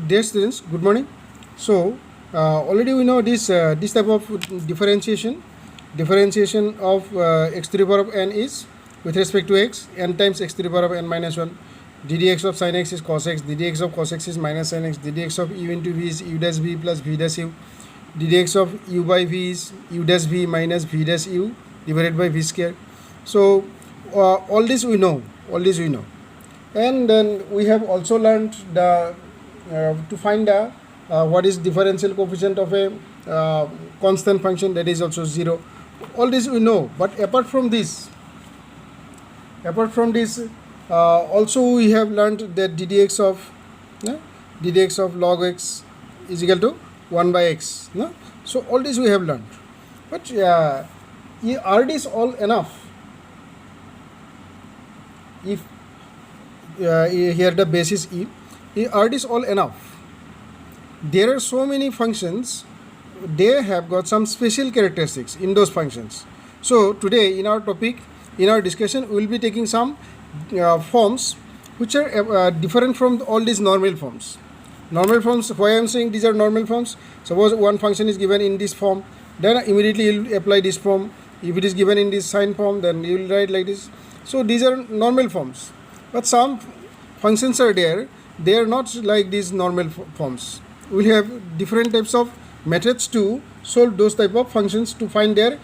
Dear students, good morning. So already we know this type of differentiation of x to the power of n is with respect to x, n times x to the power of n minus 1. ddx of sin x is cos x, ddx of cos x is minus sin x, ddx of u into v is u dash v plus v dash u, ddx of u by v is u dash v minus v dash u divided by v square. So all this we know, and then we have also learned the to find the what is differential coefficient of a constant function, that is also 0. All this we know, but apart from this also we have learned that ddx of log x is equal to 1 by x. No? So all this we have learned, but are these all enough? If here the base is e, are these all enough? There are so many functions, they have got some special characteristics in those functions. So today in our topic, in our discussion, we will be taking some forms which are different from all these normal forms. Normal forms, why I am saying these are normal forms? Suppose one function is given in this form, then immediately you will apply this form. If it is given in this sign form, then you will write like this. So these are normal forms, but some functions are there, they are not like these normal forms. We will have different types of methods to solve those type of functions to find their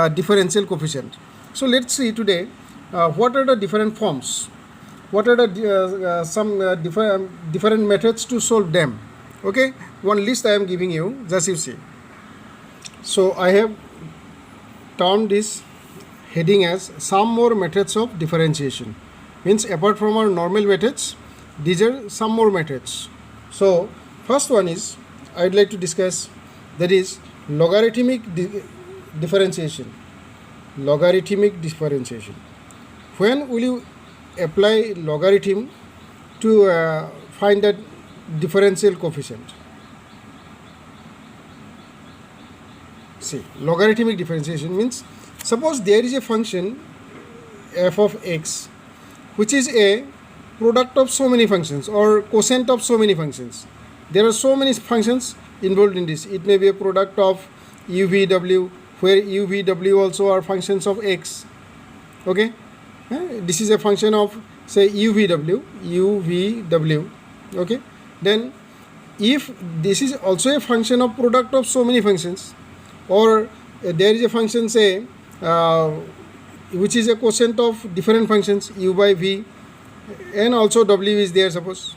differential coefficient. So let's see today what are the different forms, what are the some different methods to solve them. Okay, one list I am giving you, just you see. So I have termed this heading as some more methods of differentiation. Means apart from our normal methods, these are some more methods. So first one is I would like to discuss, that is logarithmic differentiation. Logarithmic differentiation. When will you apply logarithm to find that differential coefficient? See, logarithmic differentiation means, suppose there is a function f of x which is a product of so many functions or quotient of so many functions. There are so many functions involved in this. It may be a product of u, v, w, where u, v, w also are functions of x. Okay, this is a function of say u, v, w. Okay, then if this is also a function of product of so many functions, or there is a function say which is a quotient of different functions u by v, and also w is there, suppose.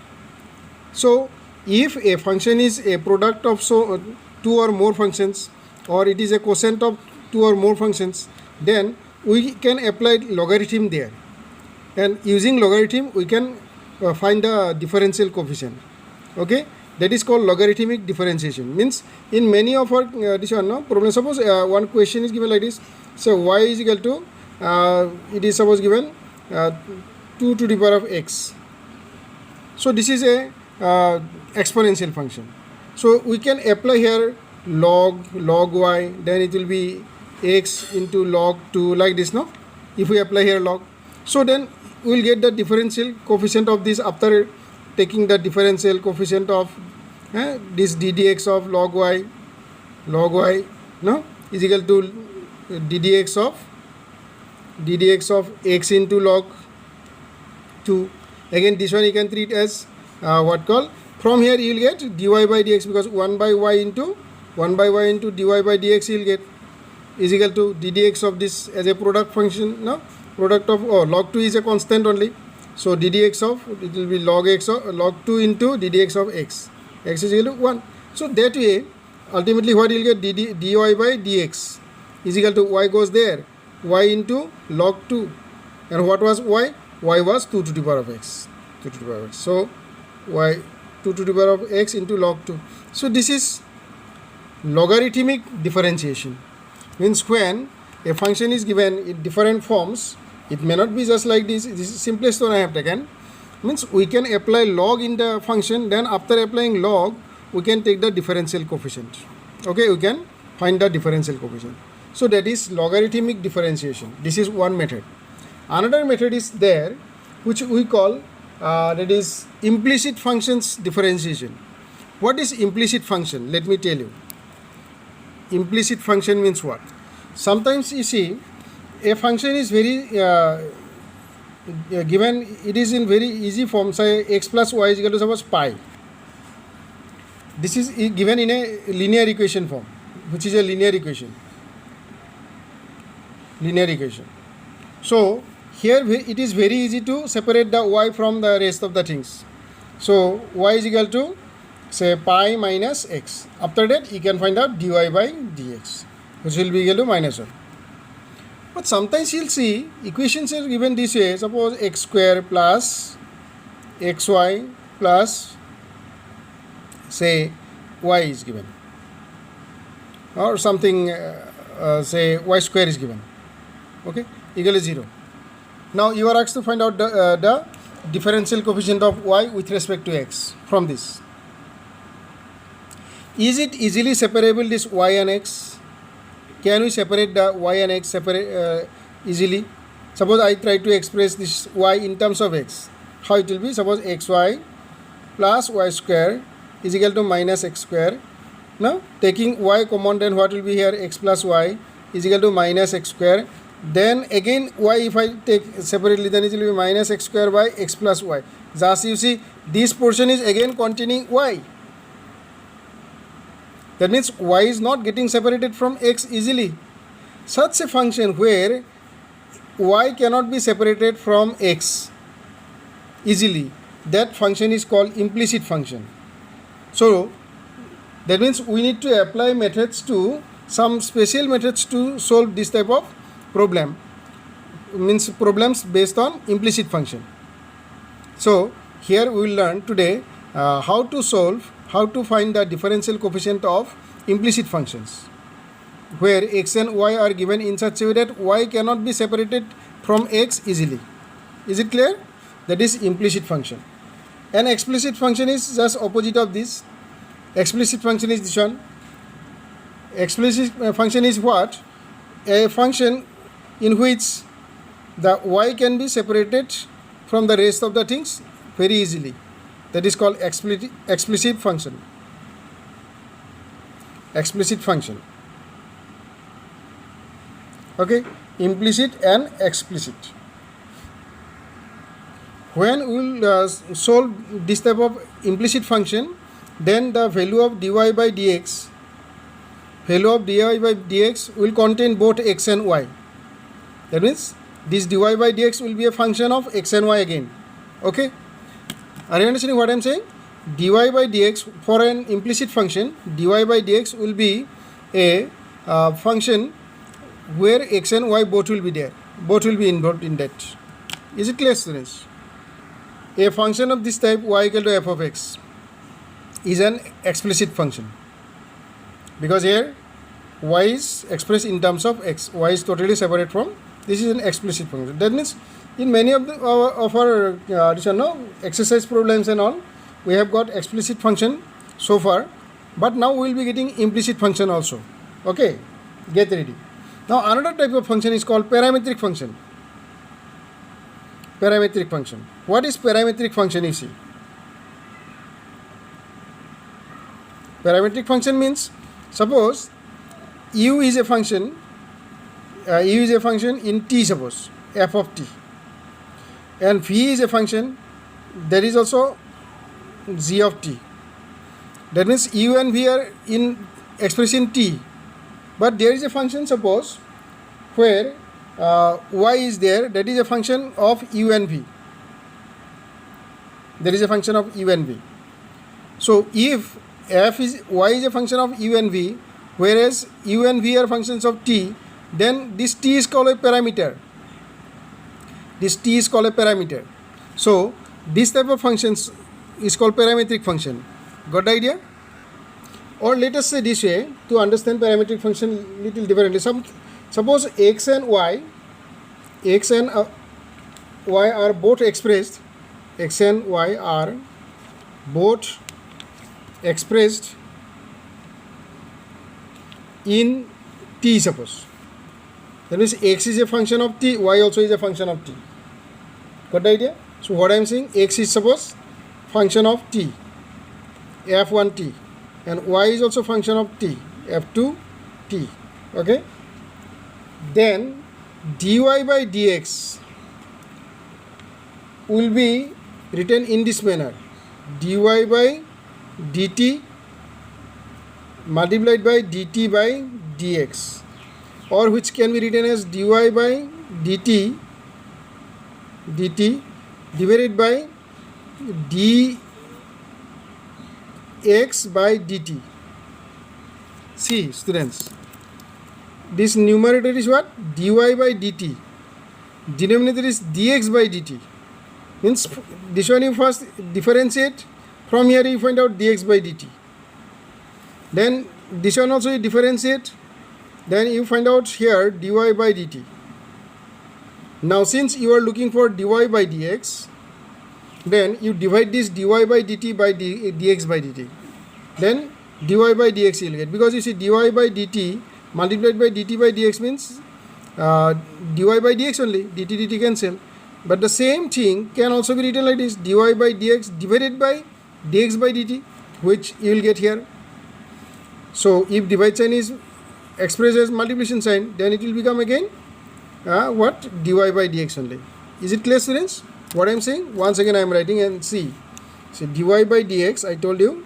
So if a function is a product of two or more functions, or it is a quotient of two or more functions, then we can apply logarithm there, and using logarithm we can find the differential coefficient. Okay, that is called logarithmic differentiation. Means in many of our this one no problem, suppose one question is given like this. So y is equal to it is suppose given 2 to the power of x. So this is a exponential function. So we can apply here log y, then it will be x into log 2 like this, no? If we apply here log, so then we will get the differential coefficient of this after taking the differential coefficient of this ddx of log y no is equal to ddx of x into log 2. Again this one you can treat as what called, from here you will get dy by dx, because 1 by y into dy by dx you will get is equal to ddx of this as a product function, no, product of log 2 is a constant only, so ddx of it will be log x of log 2 into ddx of x is equal to 1. So that way ultimately what you will get, dy by dx is equal to y goes there, y into log 2, and what was y was 2 to the power of x, so y 2 to the power of x into log 2. So this is logarithmic differentiation. Means when a function is given in different forms, it may not be just like this. This is simplest one I have taken. Means we can apply log in the function, then after applying log we can take the differential coefficient. Okay, we can find the differential coefficient. So that is logarithmic differentiation. This is one method. Another method is there which we call that is implicit functions differentiation. What is implicit function? Let me tell you. Implicit function means what? Sometimes you see a function is very given, it is in very easy form, say x plus y is equal to suppose pi. This is given in a linear equation form, which is a linear equation. So here it is very easy to separate the y from the rest of the things. So y is equal to say pi minus x. After that you can find out dy by dx, which will be equal to minus 1. But sometimes you'll see equations are given this way. Suppose x square plus xy plus say y is given, or something say y square is given, okay, equal to 0. Now you are asked to find out the differential coefficient of y with respect to x from this. Is it easily separable, this y and x? Can we separate the y and x easily? Suppose I try to express this y in terms of x. How it will be? Suppose xy plus y square is equal to minus x square. Now taking y common, then what will be here? X plus y is equal to minus x square. Then again y, if I take separately, then it will be minus x square by x plus y. Thus you see this portion is again containing y. That means y is not getting separated from x easily. Such a function where y cannot be separated from x easily, that function is called implicit function. So that means we need to apply methods to, some special methods to solve this type of problem, means problems based on implicit function. So here we will learn today how to find the differential coefficient of implicit functions, where x and y are given in such a way that y cannot be separated from x easily. Is it clear? That is implicit function. An explicit function is just opposite of this. Explicit function is this one. Explicit function is what? A function in which the y can be separated from the rest of the things very easily. That is called explicit function. Explicit function. Okay, implicit and explicit. When we will solve this type of implicit function, then the value of dy by dx will contain both x and y. That means this dy by dx will be a function of x and y again. Okay, are you understanding what I am saying? Dy by dx for an implicit function, dy by dx will be a function where x and y both will be there, both will be involved in that. Is it clear, students? A function of this type, y equal to f of x, is an explicit function, because here y is expressed in terms of x, y is totally separate from, this is an explicit function. That means in many of our exercise problems and all, we have got explicit function so far, but now we will be getting implicit function also. Okay, get ready. Now another type of function is called parametric function. Parametric function. What is parametric function, you see? Parametric function means, suppose u is a function in t, suppose f of t, and v is a function that is also g of t. That means u and v are in expression t, but there is a function, suppose, where y is there, that is a function of u and v. There is a function of u and v. So if y is a function of u and v, whereas u and v are functions of t, then this t is called a parameter. This t is called a parameter. So this type of functions is called parametric function. Got the idea? Or let us say this way, to understand parametric function little differently. Suppose x and y are both expressed, x and y are both expressed in t, suppose. That means x is a function of t, y also is a function of t. Got the idea? So what I am saying, x is suppose function of t, f1t, and y is also function of t, f2t. Okay, then dy by dx will be written in this manner: dy by dt multiplied by dt by dx, or which can be written as dy by dt divided by dx by dt. See students, this numerator is what? Dy by dt, denominator is dx by dt. Means this one you first differentiate, from here you find out dx by dt, then this one also you differentiate, then you find out here dy by dt. Now since you are looking for dy by dx, then you divide this dy by dt by dx by dt, then dy by dx you will get, because you see dy by dt multiplied by dt by dx means dy by dx only, dt cancel. But the same thing can also be written like this: dy by dx divided by dx by dt, which you will get here. So if divide sign is expressed as multiplication sign, then it will become again what? Dy by dx only. Is it clear, students, what I am saying? Once again I am writing and see. So dy by dx, I told you,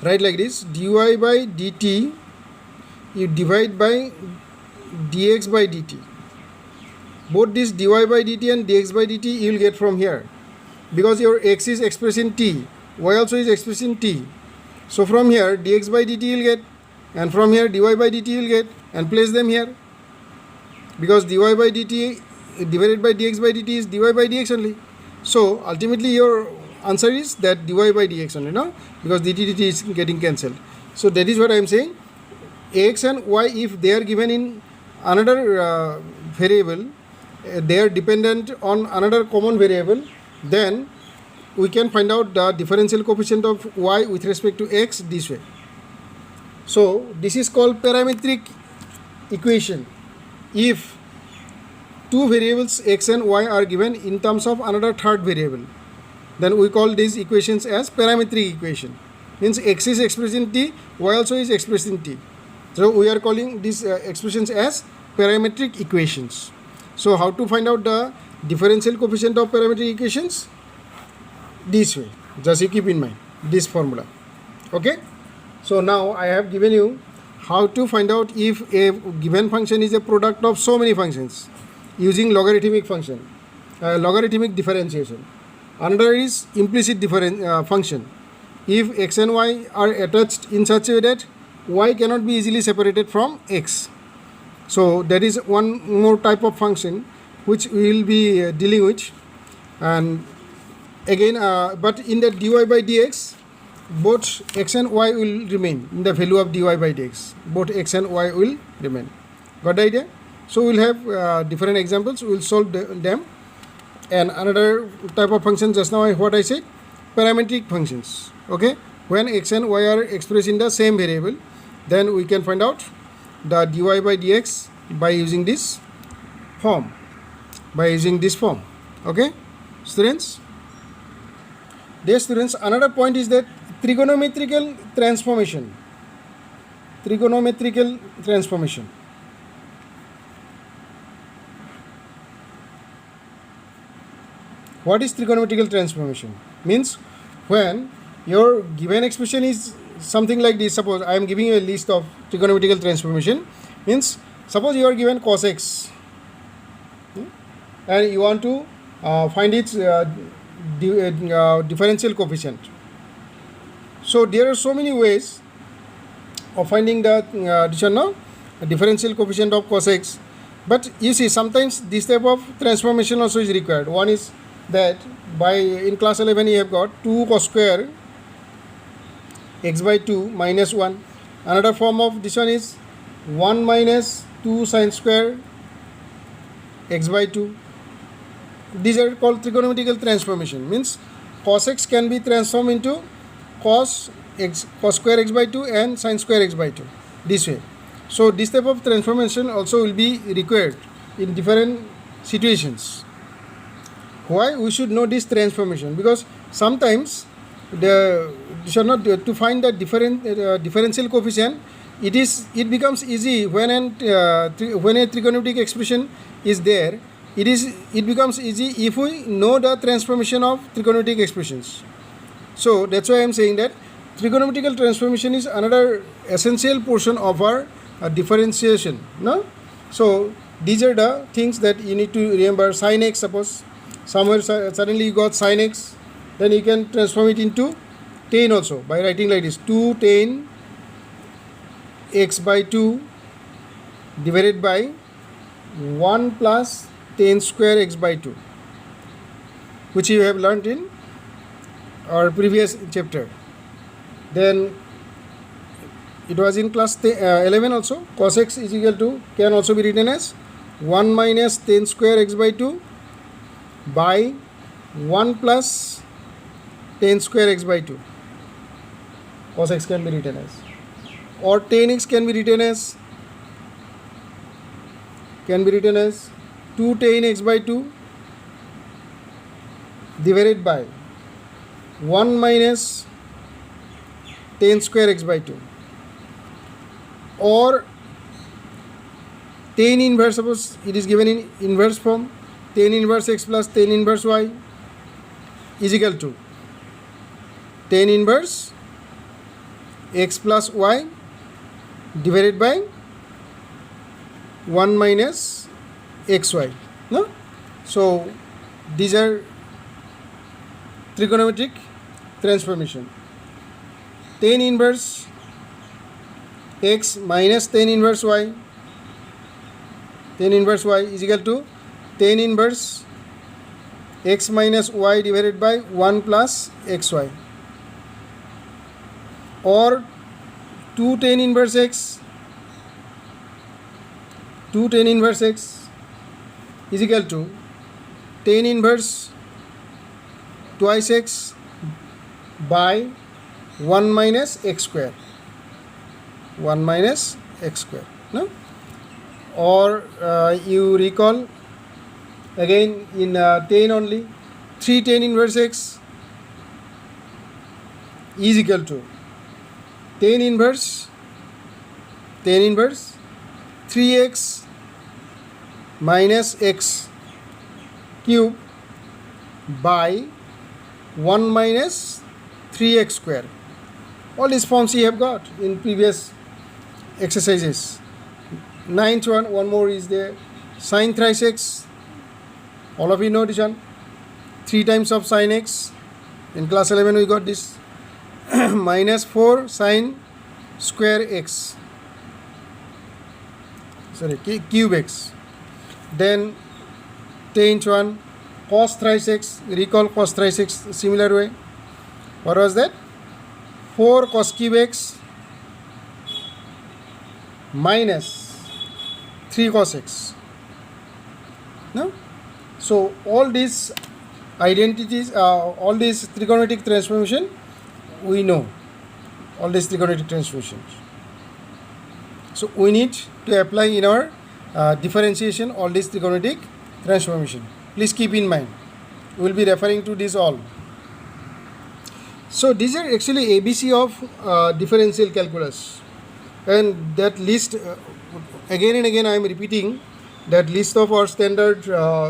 write like this: dy by dt you divide by dx by dt. Both this dy by dt and dx by dt you will get from here, because your x is expressed in t, y also is expressed in t. So from here dx by dt you will get, and from here dy by dt you will get, and place them here, because dy by dt divided by dx by dt is dy by dx only. So ultimately your answer is that dy by dx only, no? Because dt is getting cancelled. So that is what I am saying. X and y, if they are given in another variable, they are dependent on another common variable, then we can find out the differential coefficient of y with respect to x this way. So this is called parametric equation. If two variables x and y are given in terms of another third variable, then we call these equations as parametric equation. Means x is expressed in t, y also is expressed in t. So we are calling these expressions as parametric equations. So how to find out the differential coefficient of parametric equations? This way. Just you keep in mind this formula. Okay. So now I have given you how to find out if a given function is a product of so many functions using logarithmic function, logarithmic differentiation. Another is implicit function. If x and y are attached in such a way that y cannot be easily separated from x. So that is one more type of function which we will be dealing with. And again, but in the dy by dx, both x and y will remain in the value of dy by dx. Both x and y will remain. Got the idea? So we will have different examples. We will solve them. And another type of function, just now what I said, parametric functions. Okay, when x and y are expressed in the same variable, then we can find out the dy by dx by using this form. Okay, students. Dear students, another point is that trigonometrical transformation. What is trigonometrical transformation? Means when your given expression is something like this. Suppose I am giving you a list of trigonometrical transformation. Means suppose you are given cos x and you want to find its differential coefficient. So there are so many ways of finding the differential coefficient of cos x. But you see, sometimes this type of transformation also is required. One is that in class 11 you have got 2 cos square x by 2 minus 1. Another form of this one is 1 minus 2 sin square x by 2. These are called trigonometrical transformation. Means cos x can be transformed into cos square x by 2 and sin square x by 2, this way. So this type of transformation also will be required in different situations. Why we should know this transformation? Because sometimes to find the differential coefficient, it becomes easy when when a trigonometric expression is there. It becomes easy if we know the transformation of trigonometric expressions. So that's why I am saying that trigonometrical transformation is another essential portion of our differentiation. No, so these are the things that you need to remember. Sin x, suppose somewhere suddenly you got sin x, then you can transform it into tan also by writing like this: 2 tan x by 2 divided by 1 plus tan square x by 2, which you have learnt in our previous chapter. Then it was in class 11 also. Cos x is equal to, can also be written as 1 minus tan square x by 2 by 1 plus tan square x by 2. Cos x can be written as, or tan x can be written as 2 tan x by 2 divided by 1 minus tan square x by 2, or tan inverse, suppose it is given in inverse form, tan inverse x plus tan inverse y is equal to tan inverse x plus y divided by 1 minus xy. No? So these are trigonometric transformation. Tan inverse x minus tan inverse y is equal to tan inverse x minus y divided by 1 plus xy, or 2 tan inverse x is equal to tan inverse twice x by 1 minus x square. No? Or you recall again in tan only, 3 tan inverse x is equal to tan inverse 3x minus x cube by 1 minus 3x square. All these forms you have got in previous exercises. Ninth one more is there, sin thrice x. All of you know this one. 3 times of sin x. In class 11 we got this. Minus 4 sin square x. Sorry, cube x. Then 10th one, cos thrice x. Recall cos thrice x similar way. What was that? 4 cos cube x minus 3 cos x. No? So all these identities, all these trigonometric transformation, we know all these trigonometric transformations. So we need to apply in our differentiation all these trigonometric transformation. Please keep in mind, we will be referring to this all. So these are actually ABC of differential calculus, and that list again and again I am repeating that list of our standard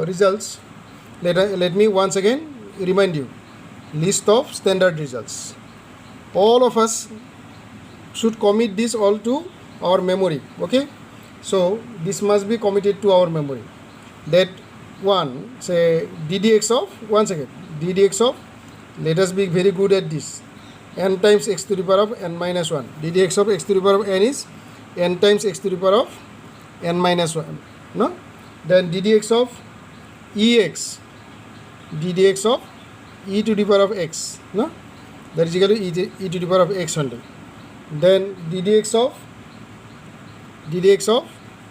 results. Let me once again remind you, list of standard results. All of us should commit this all to our memory. Okay, so this must be committed to our memory. That one, say ddx of, once again ddx of, let us be very good at this, n times x to the power of n minus 1. ddx of x to the power of n is n times x to the power of n minus 1. No? Then ddx of ex, ddx of e to the power of x. No? That is equal to e to the power of x only. Then ddx of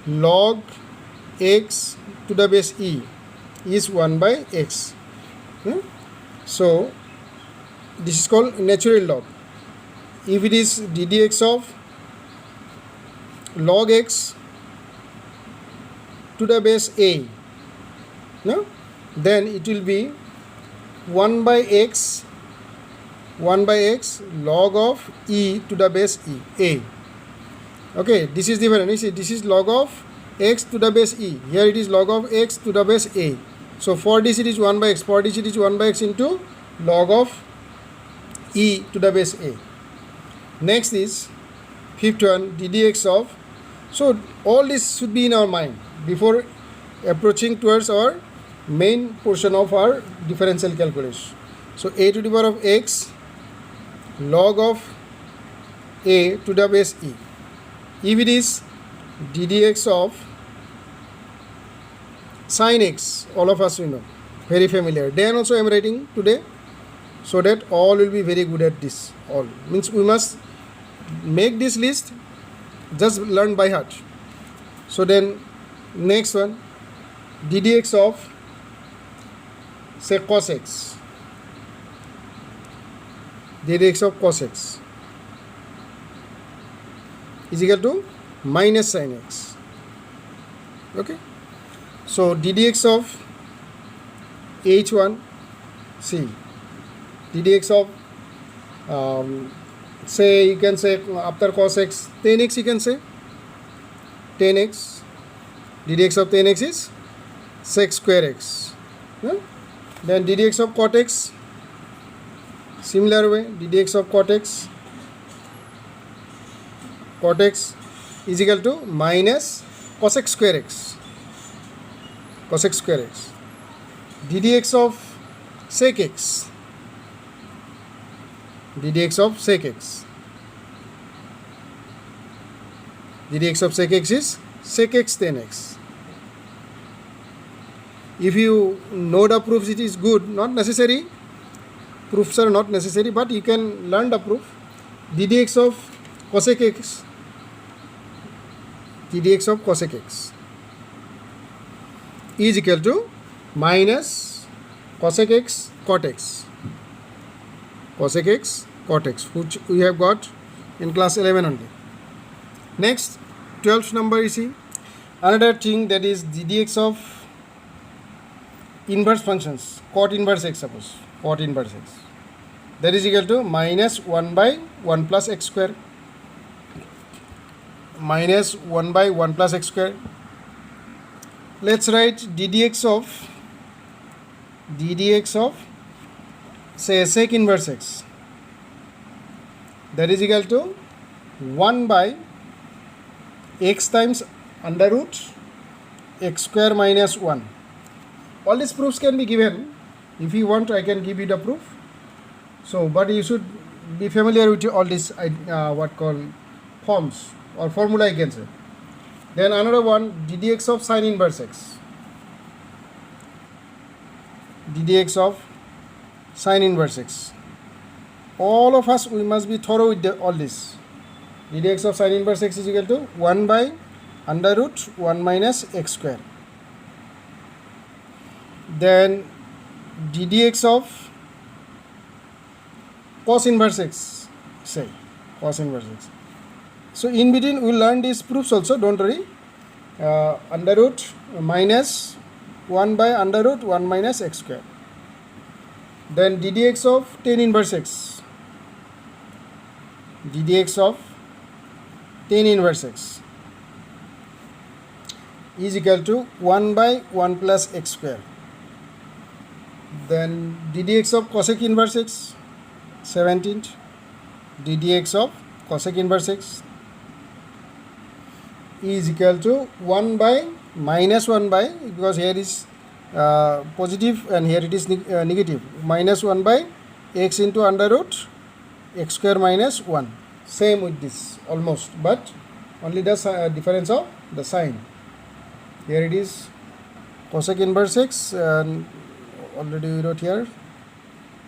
log x to the base e is 1 by x. So this is called natural log. If it is ddx of log x to the base a, no, then it will be 1 by x 1 by x log of e to the base e, a. Okay, this is different. You see, this is log of x to the base e. Here it is log of x to the base a. So for this it is 1 by x. For this it is 1 by x into log of e to the base a. Next is fifth one, ddx of. So all this should be in our mind before approaching towards our main portion of our differential calculation. So a to the power of x log of a to the base e. If it is ddx of sin x, all of us we know, very familiar. Then also I am writing today, so that all will be very good at this. All means we must make this list, just learn by heart. So then next one, ddx of say cos x, ddx of cos x is equal to minus sin x. Okay, so ddx of h1, see ddx of say you can say after cos x tan x, you can say tan x, ddx of tan x is sec square x. Then ddx of cot x, similar way, ddx of cot x is equal to minus cosec square x, cosec square x. ddx of sec x, ddx of sec x, ddx of sec x is sec x tan x. If you know the proofs, it is good. Not necessary, proofs are not necessary, but you can learn the proof. ddx of cosec x, ddx of cosec x is equal to minus cosec x cot x, cosec x cot x, which we have got in class 11 only. Next, 12th number, you see another thing, that is ddx of inverse functions, cot inverse x, suppose cot inverse x, that is equal to minus 1 by 1 plus x square, minus 1 by 1 plus x square. Let's write ddx of say sec inverse x, that is equal to 1 by x times under root x square minus 1. All these proofs can be given. If you want, I can give you the proof. So, but you should be familiar with all these what called forms or formula, you can say. Then another one, ddx of sin inverse x, ddx of sin inverse x. All of us, we must be thorough with all this. ddx of sin inverse x is equal to 1 by under root 1 minus x square. Then ddx of cos inverse x, say cos inverse x. So in between we will learn these proofs also, don't worry. Under root minus 1 by under root 1 minus x square. Then ddx of tan inverse x, ddx of tan inverse x is equal to 1 by 1 plus x square. Then ddx of cosec inverse x, 17th, ddx of cosec inverse x is equal to 1 by minus 1 by, because here is positive and here it is negative, minus 1 by x into under root x square minus 1. Same with this almost, but only the difference of the sign. Here it is cosec inverse x, and already we wrote here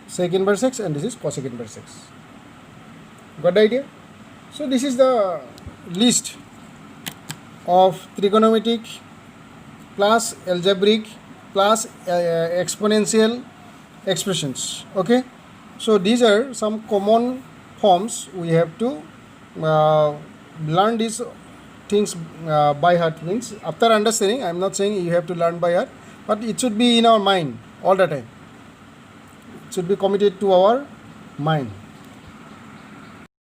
sec inverse x, and this is cosec inverse x. Got the idea? So this is the list of trigonometric plus algebraic plus exponential expressions. Okay, so these are some common forms. We have to learn these things by heart. Means after understanding, I am not saying you have to learn by heart, but it should be in our mind all the time. It should be committed to our Mine.